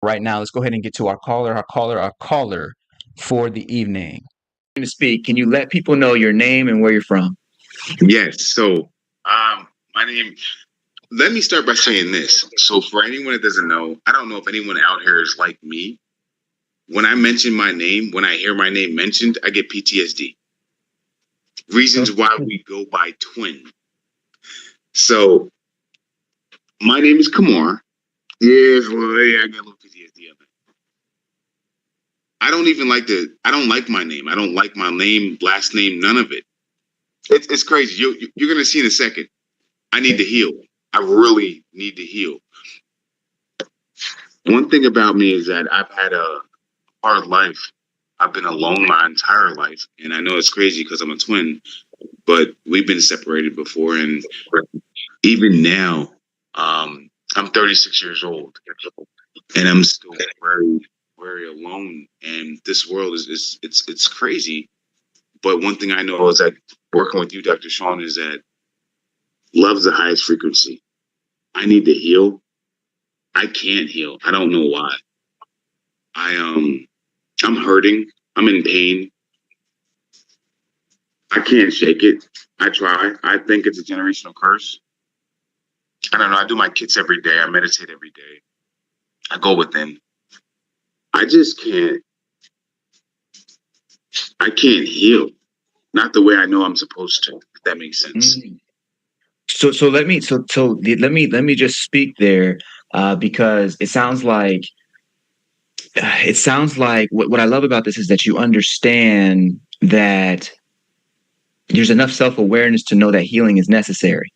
Right now, let's go ahead and get to our caller for the evening. To speak, can you let people know your name and where you're from? Yes. So, my name. Let me start by saying this. So, for anyone that doesn't know, I don't know if anyone out here is like me. When I mention my name, when I hear my name mentioned, I get PTSD. Reasons why we go by twin. So, my name is Kamar. Yes, well, yeah, I got a little PTSD of it. I don't like my name. I don't like my name, last name, none of it. It's crazy. You're gonna see in a second. I need to heal. I really need to heal. One thing about me is that I've had a hard life. I've been alone my entire life, and I know it's crazy because I'm a twin, but we've been separated before, and even now, I'm 36 years old, and I'm still very, very alone. And this world is crazy. But one thing I know is that working with you, Dr. Shawn, is that love's the highest frequency. I need to heal. I can't heal. I don't know why. I'm hurting. I'm in pain. I can't shake it. I try. I think it's a generational curse. I don't know. I do my kits every day. I meditate every day. I go within. I just can't. I can't heal. Not the way I know I'm supposed to. If that makes sense. Let me just speak there because it sounds like what I love about this is that you understand that there's enough self-awareness to know that healing is necessary.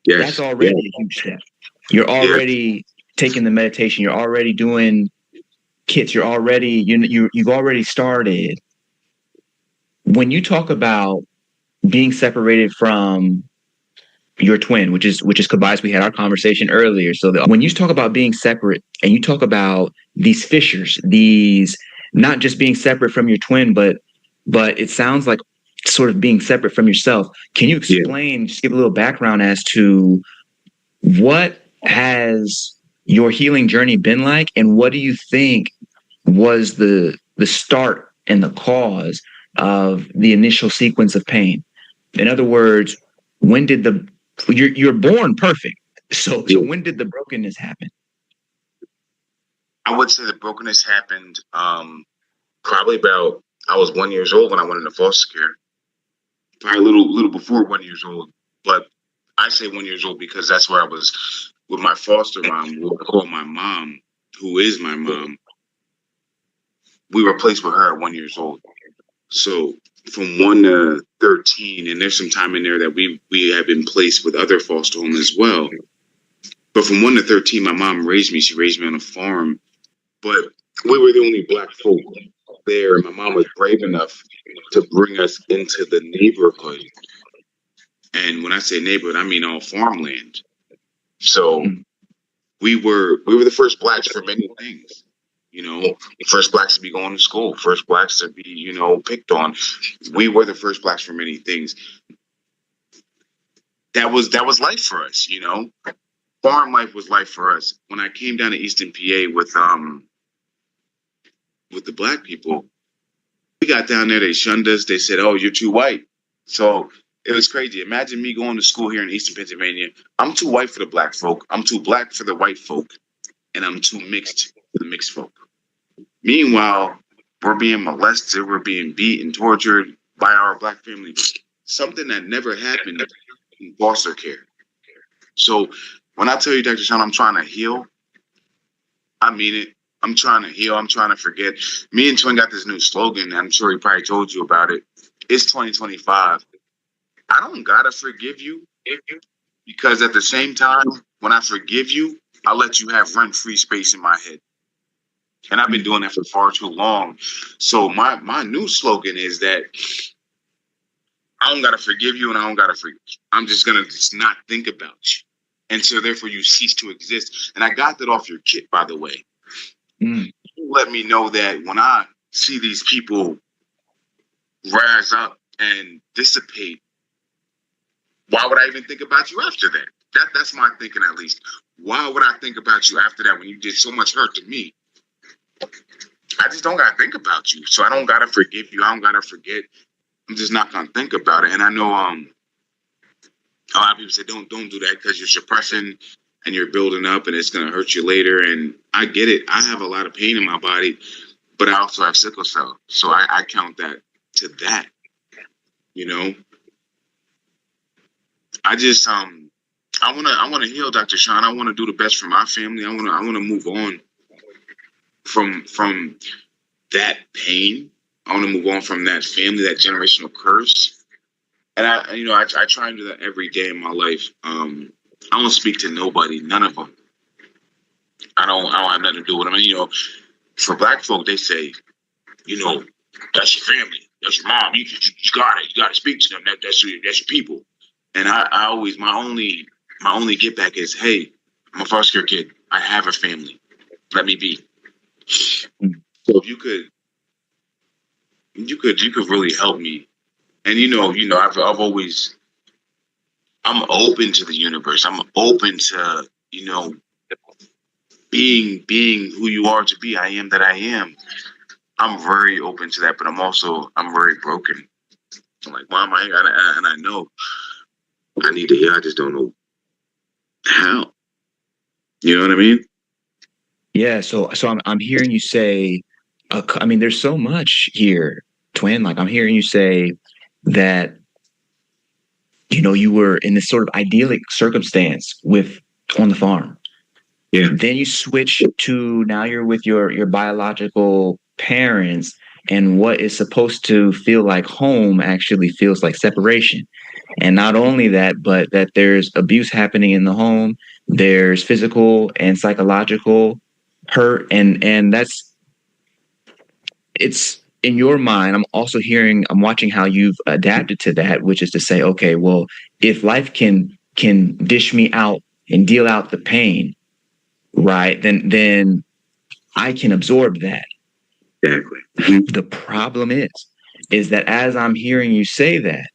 Yes. That's already a huge step. You're already taking the meditation. You're already doing kits. You've already started. When you talk about being separated from your twin, which is Kabais, we had our conversation earlier. So when you talk about being separate and you talk about these fissures, these not just being separate from your twin, but it sounds like sort of being separate from yourself. Can you explain, just give a little background as to what has your healing journey been like, and what do you think was the start and the cause of the initial sequence of pain? In other words, when did you're born perfect. So when did the brokenness happen? I would say the brokenness happened probably about I was 1 year old when I went into foster care. Probably a little before 1 year old, but I say 1 year old because that's where I was with my foster mom. We'll call my mom, who is my mom. We were placed with her at 1 year old. So from 1 to 13, and there's some time in there that we have been placed with other foster homes as well. But from 1 to 13, my mom raised me. She raised me on a farm, but we were the only black folk there. My mom was brave enough to bring us into the neighborhood. And when I say neighborhood, I mean all farmland. So we were the first blacks for many things. You know, first blacks to be going to school, first blacks to be, picked on. We were the first blacks for many things. That was life for us, Farm life was life for us. When I came down to Eastern PA with the black people, we got down there, they shunned us. They said, "Oh, you're too white." So it was crazy. Imagine me going to school here in Eastern Pennsylvania. I'm too white for the black folk. I'm too black for the white folk, and I'm too mixed for the mixed folk. Meanwhile, we're being molested, we're being beaten, tortured by our black family. Something that never happened in foster care. So when I tell you, Dr. Shawn, I'm trying to heal, I mean it. I'm trying to heal. I'm trying to forget. Me and Twin got this new slogan. I'm sure he probably told you about it. It's 2025. I don't gotta forgive you because at the same time, when I forgive you, I let you have rent-free space in my head. And I've been doing that for far too long. So my new slogan is that I don't gotta forgive you and I don't gotta forgive you. I'm just gonna just not think about you. And so therefore you cease to exist. And I got that off your kit, by the way. You let me know that when I see these people rise up and dissipate, why would I even think about you after that? That's my thinking, at least. Why would I think about you after that when you did so much hurt to me? I just don't gotta think about you. So I don't gotta forgive you. I don't gotta forget. I'm just not gonna think about it. And I know a lot of people say don't do that because you're suppressing and you're building up and it's gonna hurt you later. And I get it. I have a lot of pain in my body, but I also have sickle cell. So I count that to that. You know, I just I wanna heal, Dr. Shawn. I wanna do the best for my family. I wanna move on from that pain. I wanna move on from that family, that generational curse. And I try and do that every day in my life. I don't speak to nobody, none of them. I don't have nothing to do with them. And, for black folk, they say, that's your family, that's your mom. You got to speak to them. That's your people. And I always my only get back is, hey, I'm a foster care kid. I have a family. Let me be. So if you could really help me. And I've always I'm open to the universe. I'm open to being who you are to be. I am that I am. I'm very open to that, but I'm very broken. I'm like, Mom, and I know I need to hear. I just don't know how. You know what I mean? Yeah. So I'm hearing you say, I mean, there's so much here, twin. Like I'm hearing you say that, you were in this sort of idyllic circumstance on the farm. Yeah. Then you switch to now you're with your biological parents, and what is supposed to feel like home actually feels like separation. And not only that, but that there's abuse happening in the home. There's physical and psychological hurt, and it's in your mind. I'm watching how you've adapted to that, which is to say, okay, well, if life can dish me out and deal out the pain, right, then I can absorb that. Exactly. The problem is that as I'm hearing you say that,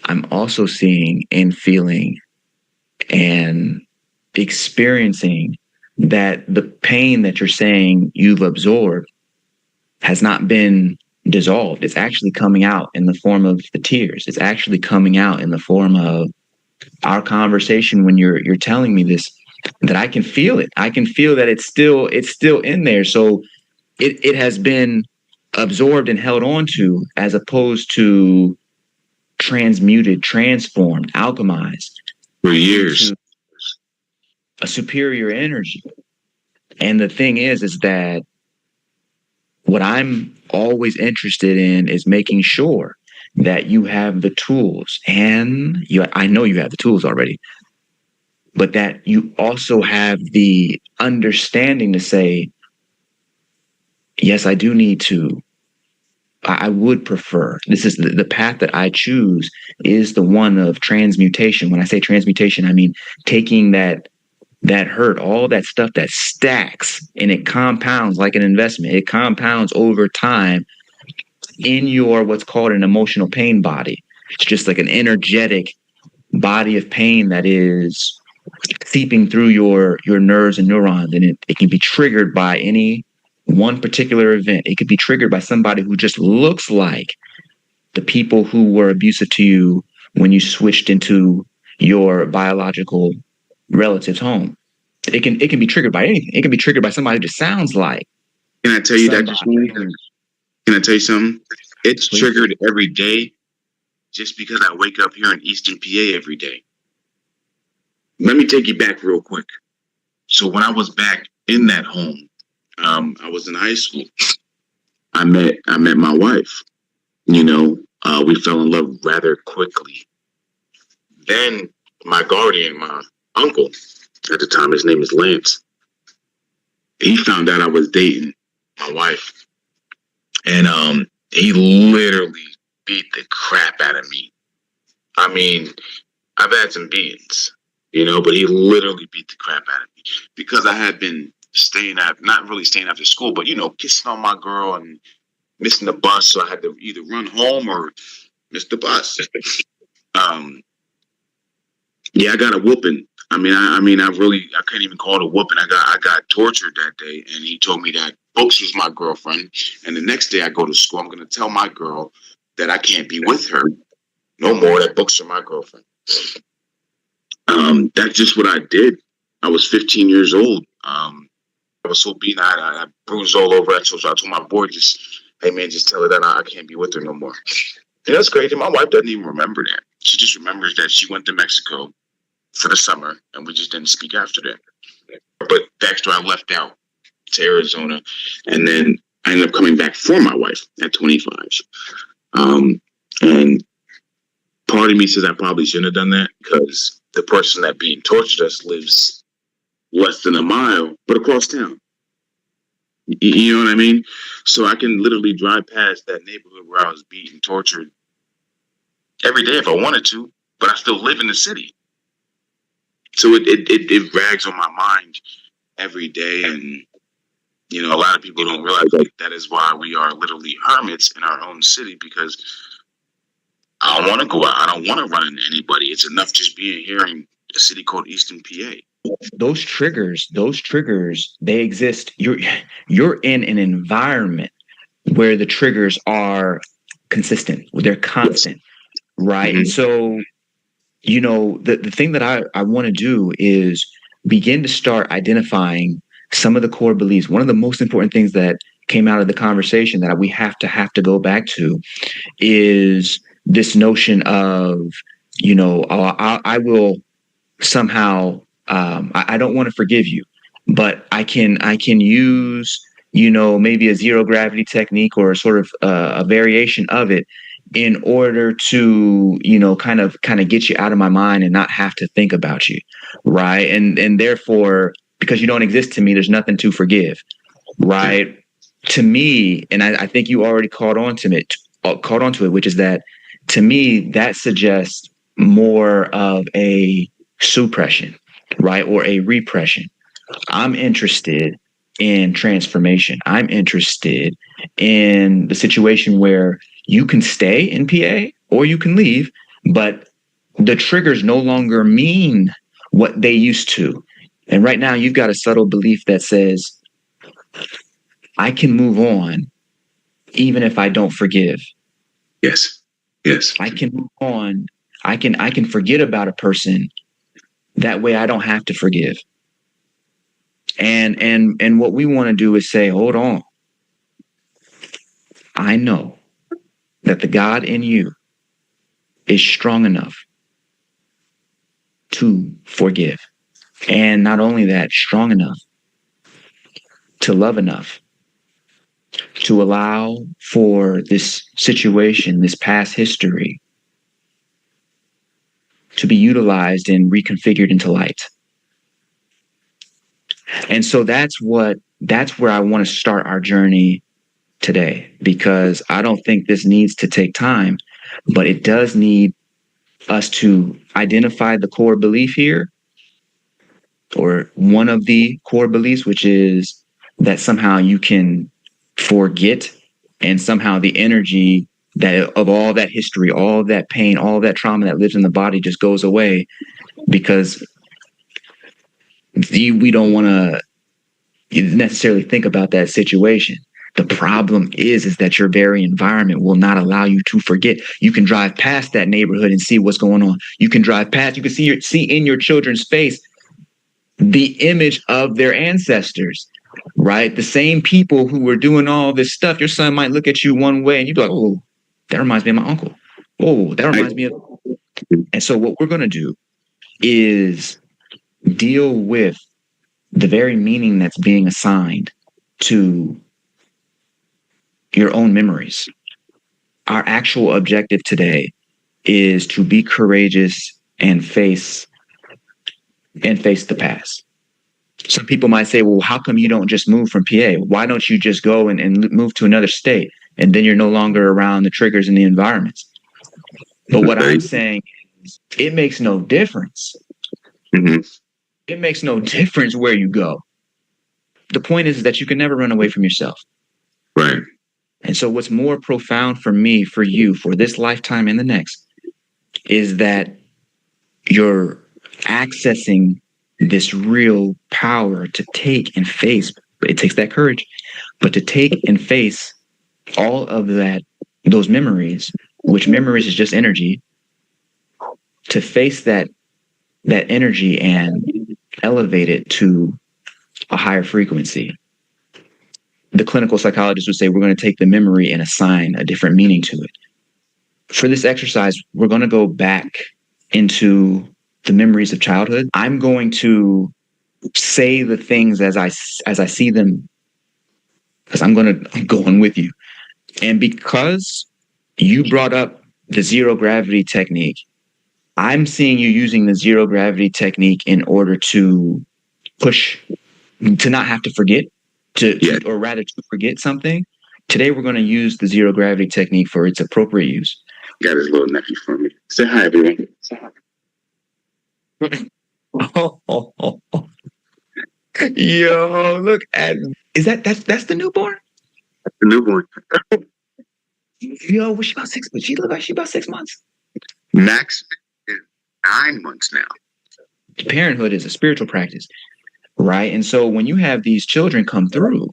I'm also seeing and feeling and experiencing that the pain that you're saying you've absorbed has not been dissolved. It's actually coming out in the form of the tears. It's actually coming out in the form of our conversation when you're telling me this, that I can feel it. I can feel that it's still in there. So it has been absorbed and held on to, as opposed to transmuted, transformed, alchemized for years, a superior energy. And the thing is that what I'm always interested in is making sure that you have the tools, and I know you have the tools already, but that you also have the understanding to say, yes, I do need to. I would prefer, this is the path that I choose is the one of transmutation. When I say transmutation, I mean taking that hurt, all that stuff that stacks and it compounds like an investment. It compounds over time in your what's called an emotional pain body. It's just like an energetic body of pain that is seeping through your nerves and neurons, and it can be triggered by any one particular event. It could be triggered by somebody who just looks like the people who were abusive to you when you switched into your biological relative's home. It can be triggered by anything. It can be triggered by somebody who just sounds like. Can I tell you that? Can I tell you something? It's Please. Triggered every day just because I wake up here in Eastern PA every day. Let me take you back real quick. So when I was back in that home, I was in high school. I met my wife. We fell in love rather quickly. Then my guardian, my uncle at the time, his name is Lance. He found out I was dating my wife, and he literally beat the crap out of me. I mean, I've had some beatings, but he literally beat the crap out of me because I had been not really staying after school, but kissing on my girl and missing the bus, so I had to either run home or miss the bus. Yeah, I got a whooping. I couldn't even call it a whooping. I got tortured that day, and he told me that Books was my girlfriend. And the next day I go to school, I'm going to tell my girl that I can't be with her no more. That Books are my girlfriend. That's just what I did. I was 15 years old. I was so beaten, I bruised all over. So I told my boy, hey man, just tell her that I can't be with her no more. And that's crazy. My wife doesn't even remember that. She just remembers that she went to Mexico for the summer, and we just didn't speak after that. But after I left out to Arizona, and then I ended up coming back for my wife at 25. And part of me says I probably shouldn't have done that because the person that being tortured us lives less than a mile, but across town. You know what I mean? So I can literally drive past that neighborhood where I was beaten, tortured every day if I wanted to, but I still live in the city. So it rags on my mind every day. And, you know, a lot of people don't realize like that is why we are literally hermits in our own city, because I don't want to go out. I don't want to run into anybody. It's enough just being here in a city called Eastern PA. Those triggers, they exist. You're in an environment where the triggers are consistent, they're constant, right? Mm-hmm. And so, you know, the thing that I want to do is begin to start identifying some of the core beliefs. One of the most important things that came out of the conversation that we have to go back to is this notion of, you know, I will somehow, I don't want to forgive you, but I can use, you know, maybe a zero gravity technique or sort of a variation of it in order to, you know, kind of get you out of my mind and not have to think about you. Right. And therefore, because you don't exist to me, there's nothing to forgive. Right. To me, and I think you already caught onto it, which is that to me, that suggests more of a suppression, right? Or a repression. I'm interested in transformation. I'm interested in the situation where you can stay in PA or you can leave, but the triggers no longer mean what they used to. And right now you've got a subtle belief that says, I can move on even if I don't forgive. Yes. Yes. I can move on. I can forget about a person. That way I don't have to forgive. And what we want to do is say, hold on. I know that the God in you is strong enough to forgive. And not only that, strong enough to love enough to allow for this situation, this past history, to be utilized and reconfigured into light. And so that's where I want to start our journey today, because I don't think this needs to take time, but it does need us to identify the core belief here, or one of the core beliefs, which is that somehow you can forget, and somehow the energy that of all that history, all that pain, all that trauma that lives in the body just goes away, because we don't want to necessarily think about that situation. The problem is that your very environment will not allow you to forget. You can drive past that neighborhood and see what's going on. You can drive past, you can see in your children's face the image of their ancestors, right? The same people who were doing all this stuff. Your son might look at you one way and you'd be like, oh, that reminds me of my uncle. Oh, that reminds me of. And so what we're going to do is deal with the very meaning that's being assigned to your own memories. Our actual objective today is to be courageous and face the past. Some people might say, well, how come you don't just move from PA? Why don't you just go and move to another state? And then you're no longer around the triggers and the environments. But what I'm saying is it makes no difference. Mm-hmm. It makes no difference where you go. The point is that you can never run away from yourself. Right. And so what's more profound for me, for you, for this lifetime and the next, is that your accessing this real power to take and face. It takes that courage, but to take and face all of those memories, which memories is just energy, to face that energy and elevate it to a higher frequency. The clinical psychologist would say we're going to take the memory and assign a different meaning to it. For this exercise, we're going to go back into the memories of childhood. I'm going to say the things as I see them, because I'm going with you. And because you brought up the zero gravity technique, I'm seeing you using the zero gravity technique in order to push, to not have to forget, or rather to forget something. Today, we're going to use the zero gravity technique for its appropriate use. Got his little nephew for me. Say hi, everyone. Yo, look at, that's the newborn? The newborn. Yo, she about 6, but she look like she about 6 months. Max is 9 months now. Parenthood is a spiritual practice, right? And so when you have these children come through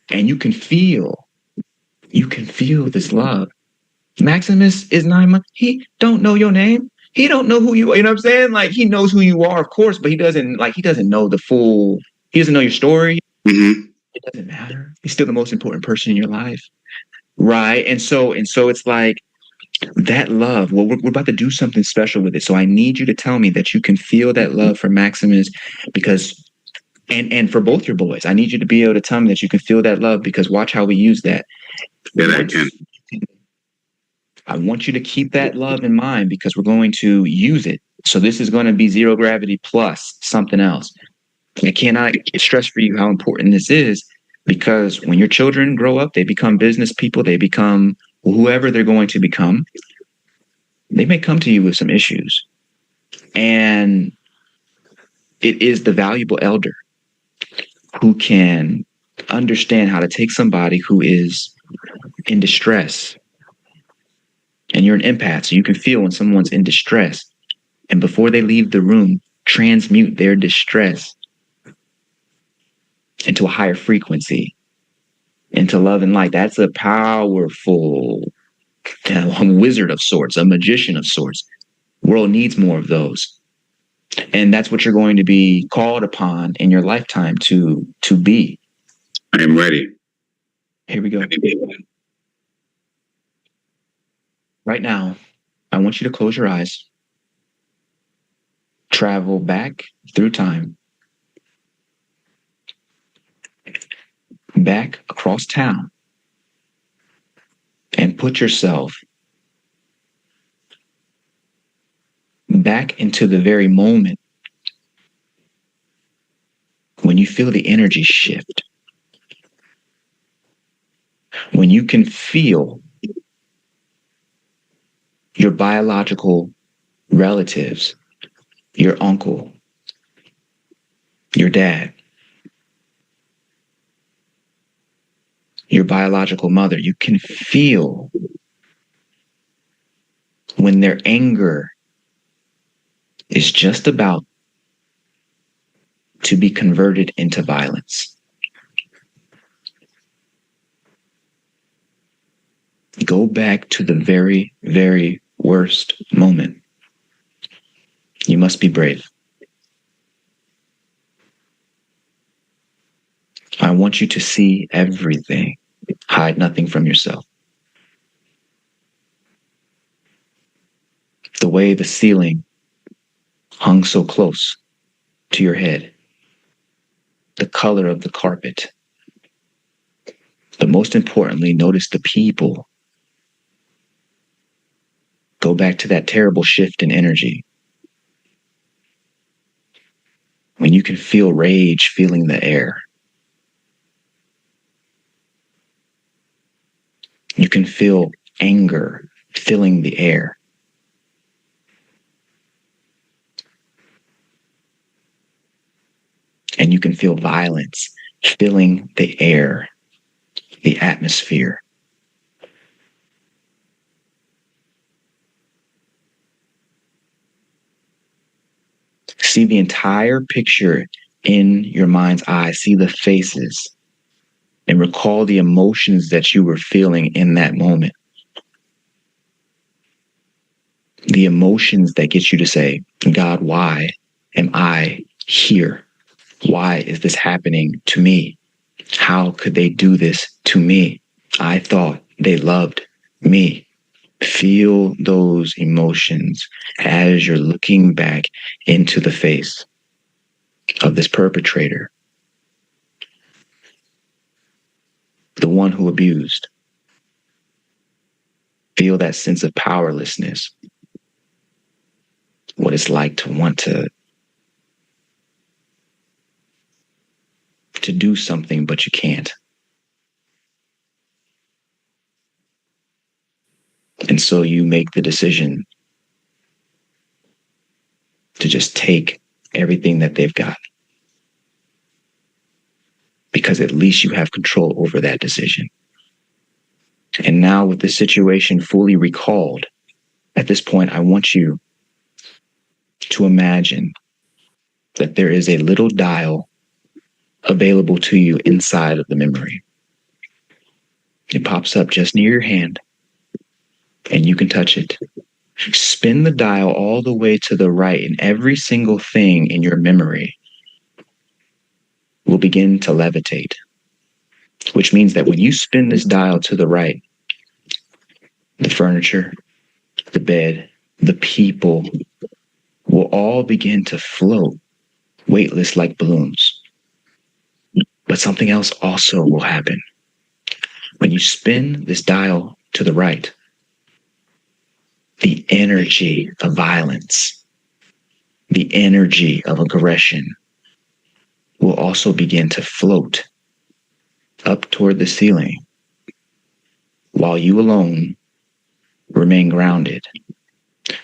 and you can feel this love. Maximus is 9 months. He don't know your name. He don't know who you are. You know what I'm saying? Like, he knows who you are, of course, but he doesn't know the full, he doesn't know your story. Mm-hmm. It doesn't matter. He's still the most important person in your life. Right. And so it's like that love. Well, we're about to do something special with it. So I need you to tell me that you can feel that love for Maximus, because, and for both your boys, I need you to be able to tell me that you can feel that love, because watch how we use that. Yeah, I can. I want you to keep that love in mind, because we're going to use it. So this is going to be zero gravity plus something else. I cannot stress for you how important this is, because when your children grow up, they become business people, they become whoever they're going to become. They may come to you with some issues. And it is the valuable elder who can understand how to take somebody who is in distress. And you're an empath, so you can feel when someone's in distress. And before they leave the room, transmute their distress into a higher frequency, into love and light. That's a powerful wizard of sorts, a magician of sorts. The world needs more of those. And that's what you're going to be called upon in your lifetime to be. I am ready. Here we go. Right now, I want you to close your eyes. Travel back through time. Back across town. And put yourself back into the very moment when you feel the energy shift. When you can feel your biological relatives, your uncle, your dad, your biological mother, you can feel when their anger is just about to be converted into violence. Go back to the very, very worst moment. You must be brave. I want you to see everything. Hide nothing from yourself. The way the ceiling hung so close to your head. The color of the carpet. But most importantly, notice the people. Go back to that terrible shift in energy. When you can feel rage filling the air. You can feel anger filling the air. And you can feel violence filling the air, the atmosphere. See the entire picture in your mind's eye. See the faces and recall the emotions that you were feeling in that moment. The emotions that get you to say, God, why am I here? Why is this happening to me? How could they do this to me? I thought they loved me. Feel those emotions as you're looking back into the face of this perpetrator, the one who abused. Feel that sense of powerlessness, what it's like to want to do something, but you can't. And so you make the decision to just take everything that they've got, because at least you have control over that decision. And now with the situation fully recalled, at this point, I want you to imagine that there is a little dial available to you inside of the memory. It pops up just near your hand and you can touch it. Spin the dial all the way to the right, and every single thing in your memory will begin to levitate, which means that when you spin this dial to the right, the furniture, the bed, the people will all begin to float, weightless like balloons. But something else also will happen. When you spin this dial to the right, the energy of violence, the energy of aggression will also begin to float up toward the ceiling, while you alone remain grounded.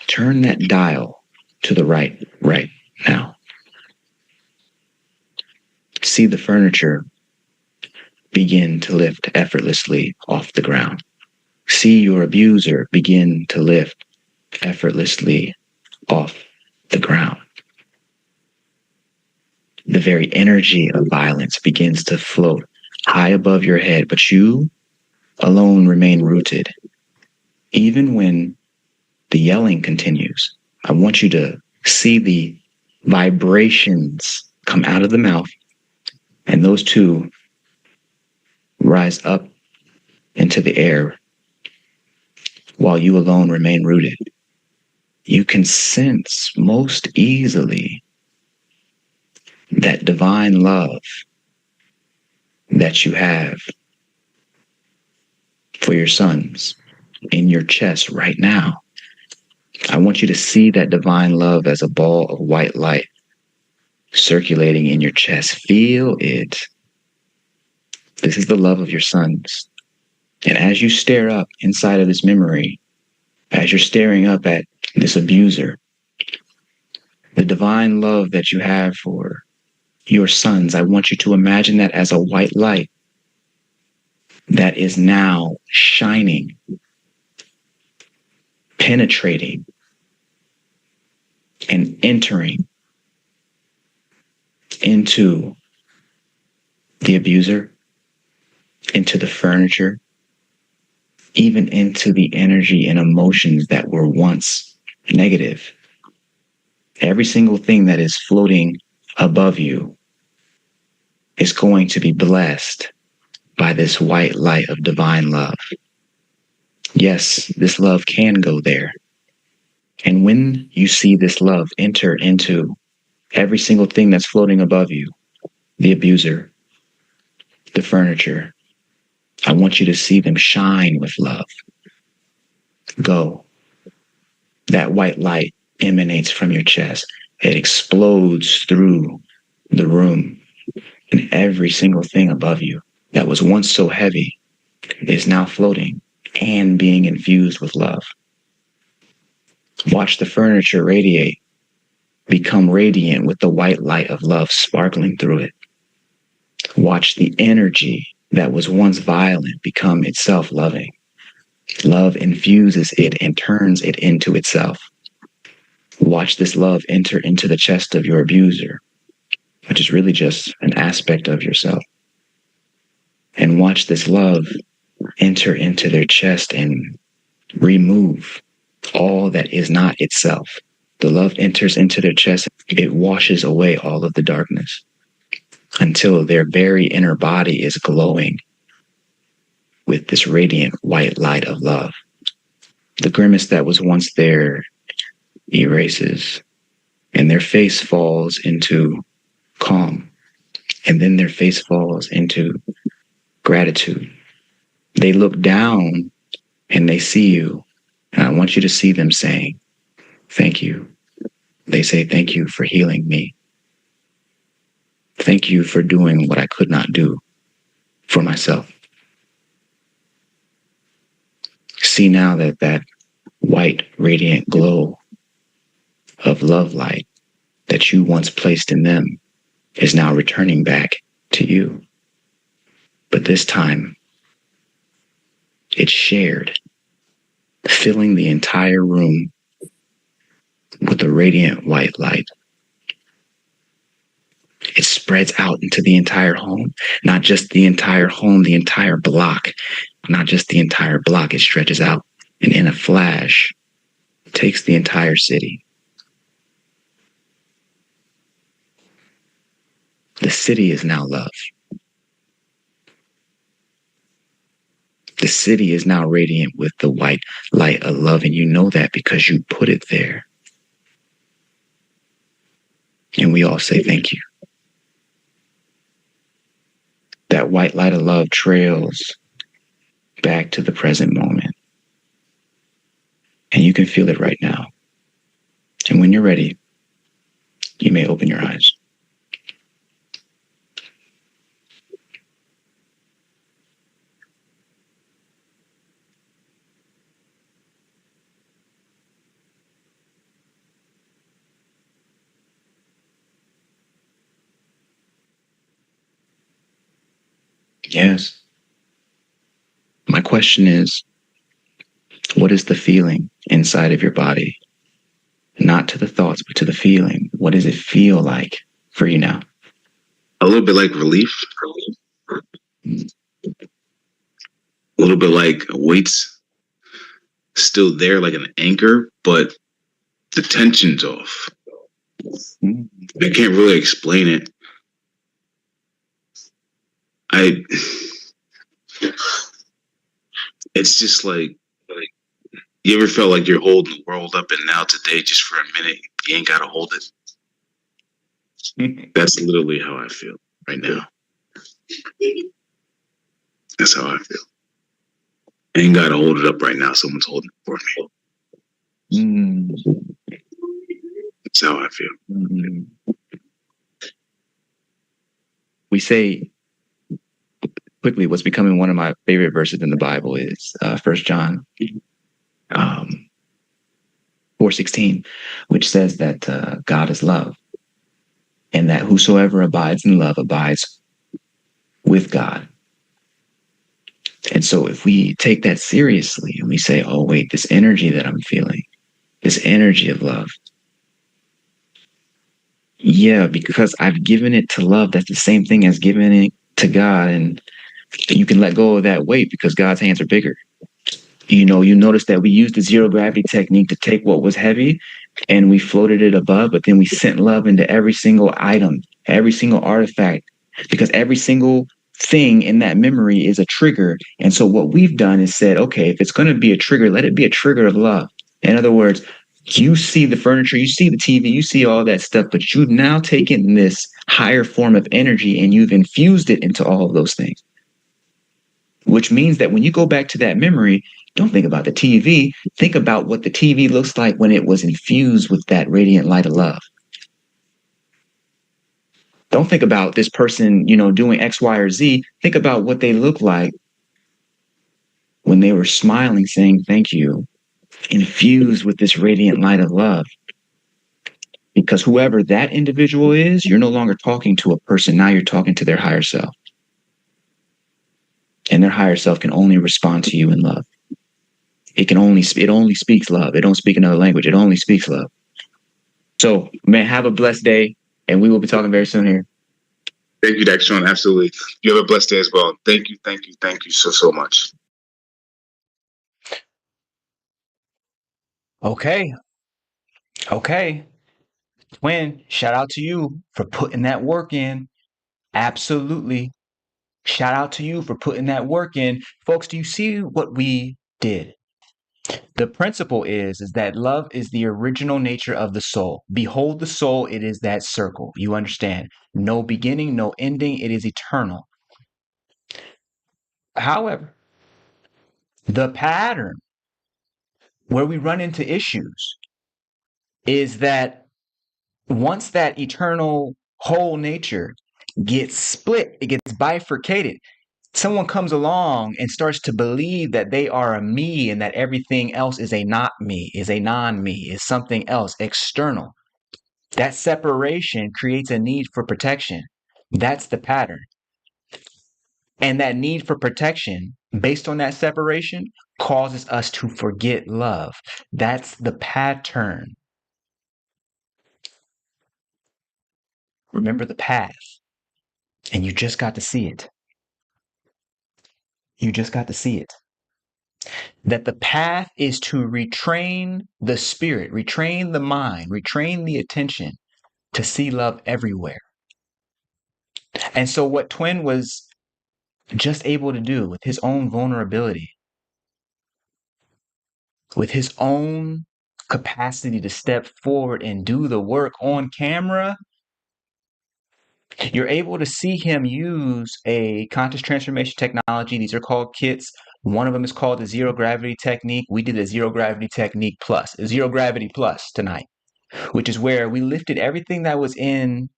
Turn that dial to the right now. See the furniture begin to lift effortlessly off the ground. See your abuser begin to lift effortlessly off the ground. The very energy of violence begins to float high above your head, but you alone remain rooted. Even when the yelling continues, I want you to see the vibrations come out of the mouth, and those two rise up into the air while you alone remain rooted. You can sense most easily that divine love that you have for your sons in your chest right now. I want you to see that divine love as a ball of white light circulating in your chest. Feel it. This is the love of your sons. And as you stare up inside of this memory, as you're staring up at this abuser, the divine love that you have for your sons, I want you to imagine that as a white light that is now shining, penetrating, and entering into the abuser, into the furniture, even into the energy and emotions that were once negative. Every single thing that is floating above you is going to be blessed by this white light of divine love. Yes, this love can go there. And when you see this love enter into every single thing that's floating above you, the abuser, the furniture, I want you to see them shine with love. Go. That white light emanates from your chest. It explodes through the room, and every single thing above you that was once so heavy is now floating and being infused with love. Watch the furniture radiate, become radiant with the white light of love sparkling through it. Watch the energy that was once violent become itself loving. Love infuses it and turns it into itself. Watch this love enter into the chest of your abuser, which is really just an aspect of yourself. And watch this love enter into their chest and remove all that is not itself. The love enters into their chest. It washes away all of the darkness until their very inner body is glowing with this radiant white light of love. The grimace that was once there erases, and their face falls into calm. And then their face falls into gratitude. They look down and they see you. And I want you to see them saying, thank you. They say, thank you for healing me. Thank you for doing what I could not do for myself. See now that that white, radiant glow of love light that you once placed in them is now returning back to you. But this time, it's shared, filling the entire room with a radiant white light. It spreads out into the entire home, not just the entire home, the entire block, not just the entire block. It stretches out and in a flash takes the entire city. The city is now love. The city is now radiant with the white light of love, and you know that because you put it there. And we all say thank you. That white light of love trails back to the present moment. And you can feel it right now. And when you're ready, you may open your eyes. Yes. My question is, what is the feeling inside of your body? Not to the thoughts, but to the feeling. What does it feel like for you now? A little bit like relief. A little bit like weight's still there, like an anchor, but the tension's off. I can't really explain it. It's just like you ever felt like you're holding the world up and now today just for a minute you ain't gotta hold it. That's literally how I feel right now. That's how I feel. I ain't gotta hold it up right now. Someone's holding it for me. That's how I feel. We say quickly, what's becoming one of my favorite verses in the Bible is 1 John 4:16, which says that God is love, and that whosoever abides in love abides with God. And so if we take that seriously and we say, oh, wait, this energy that I'm feeling, this energy of love, yeah, because I've given it to love, that's the same thing as giving it to God. And you can let go of that weight because God's hands are bigger. You know, you notice that we used the zero gravity technique to take what was heavy and we floated it above, but then we sent love into every single item, every single artifact, because every single thing in that memory is a trigger. And so what we've done is said, okay, if it's going to be a trigger, let it be a trigger of love. In other words, you see the furniture, you see the TV, you see all that stuff, but you've now taken this higher form of energy and you've infused it into all of those things. Which means that when you go back to that memory, don't think about the TV. Think about what the TV looks like when it was infused with that radiant light of love. Don't think about this person, you know, doing X, Y, or Z. Think about what they look like when they were smiling, saying thank you, infused with this radiant light of love. Because whoever that individual is, you're no longer talking to a person. Now you're talking to their higher self. And their higher self can only respond to you in love. It only speaks love. It don't speak another language. It only speaks love. So, man, have a blessed day, and we will be talking very soon here. Thank you, Shawn. Absolutely. You have a blessed day as well. Thank you so much. Okay. Twin, shout out to you for putting that work in. Absolutely. Shout out to you for putting that work in. Folks, do you see what we did? The principle is that love is the original nature of the soul. Behold the soul, it is that circle. You understand? No beginning, no ending, it is eternal. However, the pattern where we run into issues is that once that eternal whole nature gets split, it gets bifurcated. Someone comes along and starts to believe that they are a me and that everything else is a not me, is a non me, is something else external. That separation creates a need for protection. That's the pattern. And that need for protection, based on that separation, causes us to forget love. That's the pattern. Remember the path, and you just got to see it. You just got to see it. That the path is to retrain the spirit, retrain the mind, retrain the attention to see love everywhere. And so, what Twin was just able to do with his own vulnerability, with his own capacity to step forward and do the work on camera, you're able to see him use a conscious transformation technology. These are called kits. One of them is called the zero gravity technique. We did a zero gravity technique plus, a zero gravity plus tonight, which is where we lifted everything that was in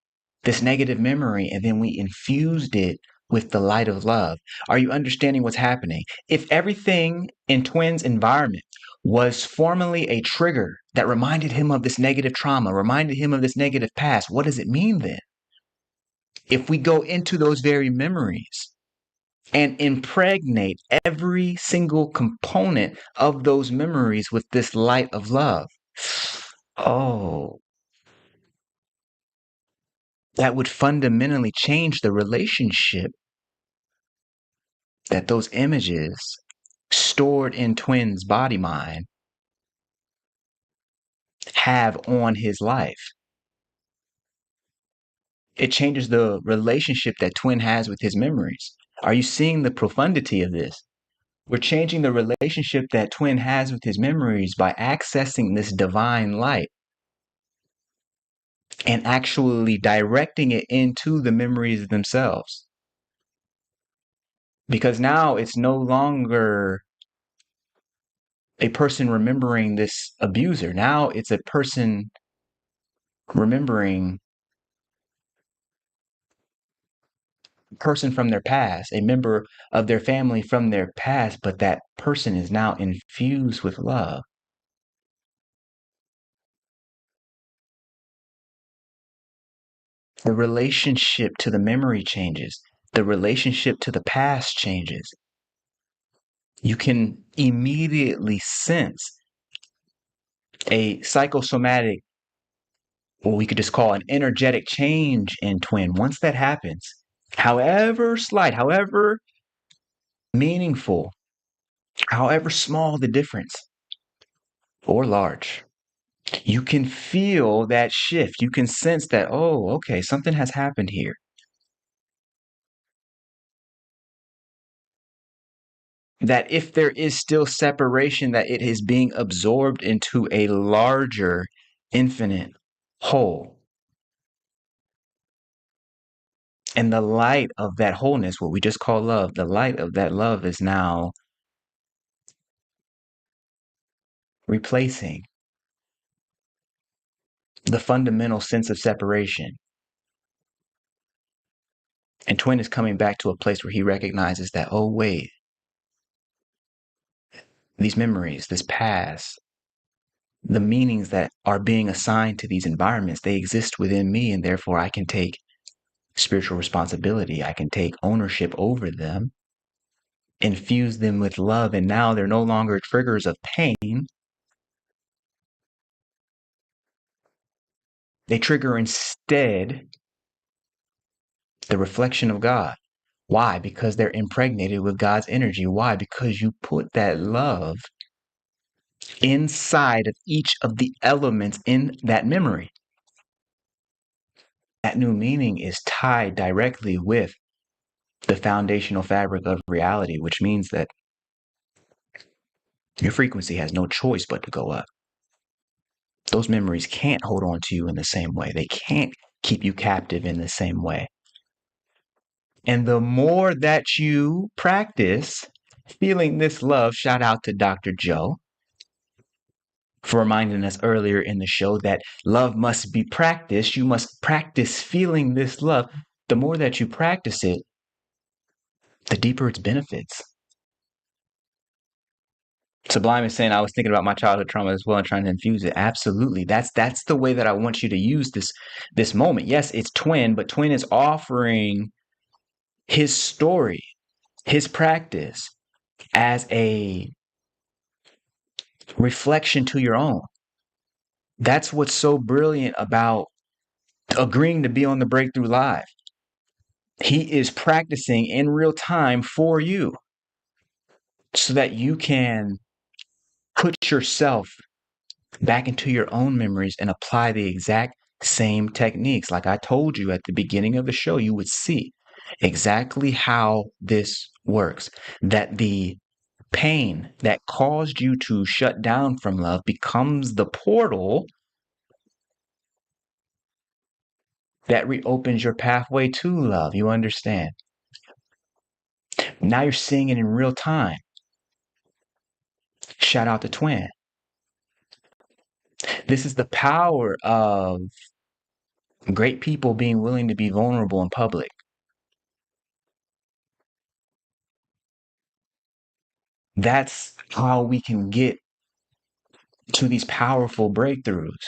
this negative memory and then we infused it with the light of love. Are you understanding what's happening? If everything in Twin's environment was formerly a trigger that reminded him of this negative trauma, reminded him of this negative past, what does it mean then? If we go into those very memories and impregnate every single component of those memories with this light of love, oh, that would fundamentally change the relationship that those images stored in Twin's body mind have on his life. It changes the relationship that Twin has with his memories. Are you seeing the profundity of this? We're changing the relationship that Twin has with his memories by accessing this divine light and actually directing it into the memories themselves. Because now it's no longer a person remembering this abuser. Now it's a person remembering a person from their past, a member of their family from their past, but that person is now infused with love. The relationship to the memory changes. The relationship to the past changes. You can immediately sense a psychosomatic, what we could just call an energetic change in Twin. Once that happens, however slight, however meaningful, however small the difference, or large, you can feel that shift. You can sense that, oh, okay, something has happened here. That if there is still separation, that it is being absorbed into a larger, infinite whole. And the light of that wholeness, what we just call love, the light of that love is now replacing the fundamental sense of separation. And Twin is coming back to a place where he recognizes that, oh, wait, these memories, this past, the meanings that are being assigned to these environments, they exist within me, and therefore I can take spiritual responsibility. I can take ownership over them, infuse them with love, and now they're no longer triggers of pain. They trigger instead the reflection of God. Why? Because they're impregnated with God's energy. Why? Because you put that love inside of each of the elements in that memory. That new meaning is tied directly with the foundational fabric of reality, which means that your frequency has no choice but to go up. Those memories can't hold on to you in the same way. They can't keep you captive in the same way. And the more that you practice feeling this love, shout out to Dr. Joe for reminding us earlier in the show that love must be practiced. You must practice feeling this love. The more that you practice it, the deeper its benefits. Sublime is saying I was thinking about my childhood trauma as well and trying to infuse it. Absolutely. That's the way that I want you to use this moment. Yes, it's Twin, but Twin is offering his story, his practice as a reflection to your own. That's what's so brilliant about agreeing to be on the Breakthrough Live. He is practicing in real time for you so that you can put yourself back into your own memories and apply the exact same techniques. Like I told you at the beginning of the show, you would see exactly how this works. That the pain that caused you to shut down from love becomes the portal that reopens your pathway to love. You understand? Now you're seeing it in real time. Shout out to Twin. This is the power of great people being willing to be vulnerable in public. That's how we can get to these powerful breakthroughs.